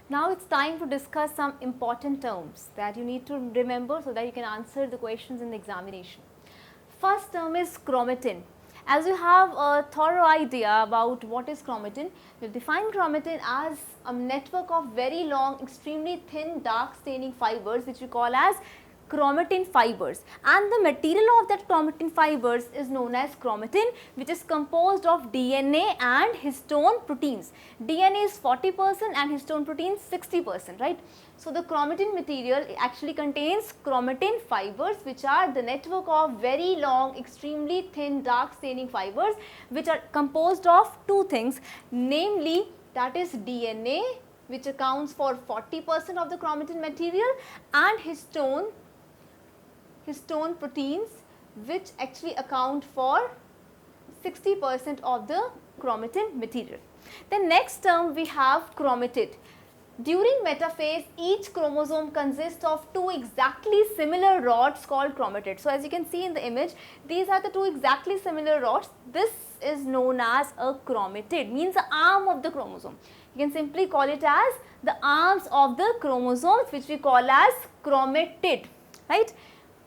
Now it's time to discuss some important terms that you need to remember so that you can answer the questions in the examination. First term is chromatin. As you have a thorough idea about what is chromatin, we define chromatin as a network of very long, extremely thin, dark staining fibers which we call as chromatin fibers, and the material of that chromatin fibers is known as chromatin, which is composed of DNA and histone proteins. DNA is 40% and histone proteins 60%, right? So the chromatin material actually contains chromatin fibers, which are the network of very long, extremely thin, dark staining fibers, which are composed of two things, namely that is DNA, which accounts for 40% of the chromatin material, and histone proteins, which actually account for 60% of the chromatin material. The next term we have chromatid. During metaphase, each chromosome consists of two exactly similar rods called chromatids. So as you can see in the image, these are the two exactly similar rods. This is known as a chromatid, means the arm of the chromosome. You can simply call it as the arms of the chromosomes, which we call as chromatid, right?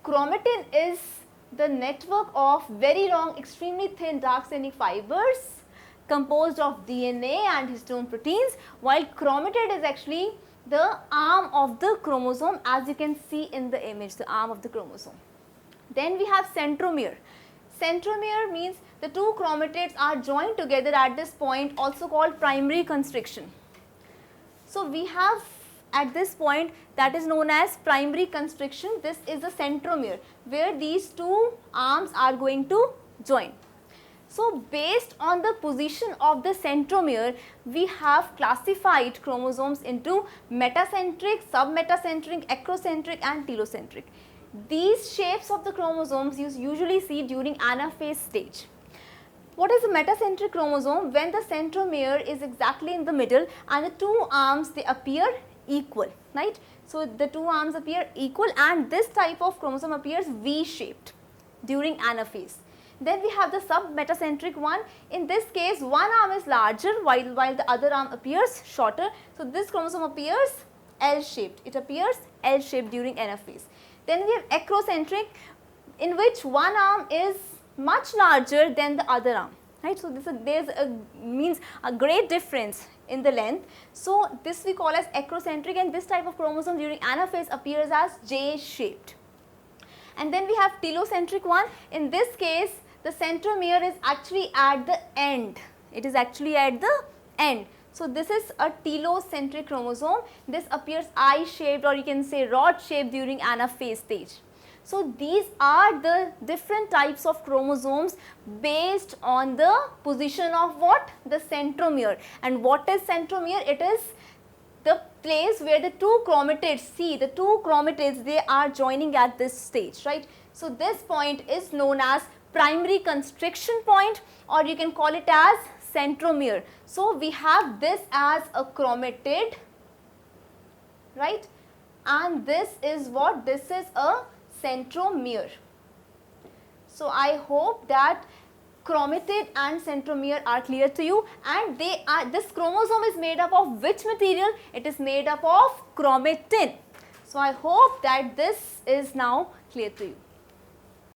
Chromatin is the network of very long, extremely thin, dark staining fibers composed of DNA and histone proteins, while chromatid is actually the arm of the chromosome, as you can see in the image, the arm of the chromosome. Then we have centromere. Centromere means the two chromatids are joined together at this point, also called primary constriction. So we have at this point that is known as primary constriction. This is the centromere where these two arms are going to join. So based on the position of the centromere, we have classified chromosomes into metacentric, submetacentric, acrocentric and telocentric. These shapes of the chromosomes you usually see during anaphase stage. What is a metacentric chromosome? When the centromere is exactly in the middle and the two arms, they appear equal, right? So the two arms appear equal and this type of chromosome appears V-shaped during anaphase. Then we have the submetacentric one. In this case, one arm is larger while the other arm appears shorter. So this chromosome appears L-shaped. It appears L-shaped during anaphase. Then we have acrocentric, in which one arm is much larger than the other arm, right? So there's a great difference in the length. So this we call as acrocentric, and this type of chromosome during anaphase appears as J-shaped. And then we have telocentric one. In this case, the centromere is actually at the end. It is actually at the end. So this is a telocentric chromosome. This appears I-shaped, or you can say rod-shaped during anaphase stage. So these are the different types of chromosomes based on the position of what? The centromere. And what is centromere? It is the place where the two chromatids, see the two chromatids, they are joining at this stage, right? So this point is known as primary constriction point, or you can call it as centromere. So we have this as a chromatid, right? And this is what? This is a centromere. So I hope that chromatid and centromere are clear to you, and this chromosome is made up of which material? It is made up of chromatin. So I hope that this is now clear to you.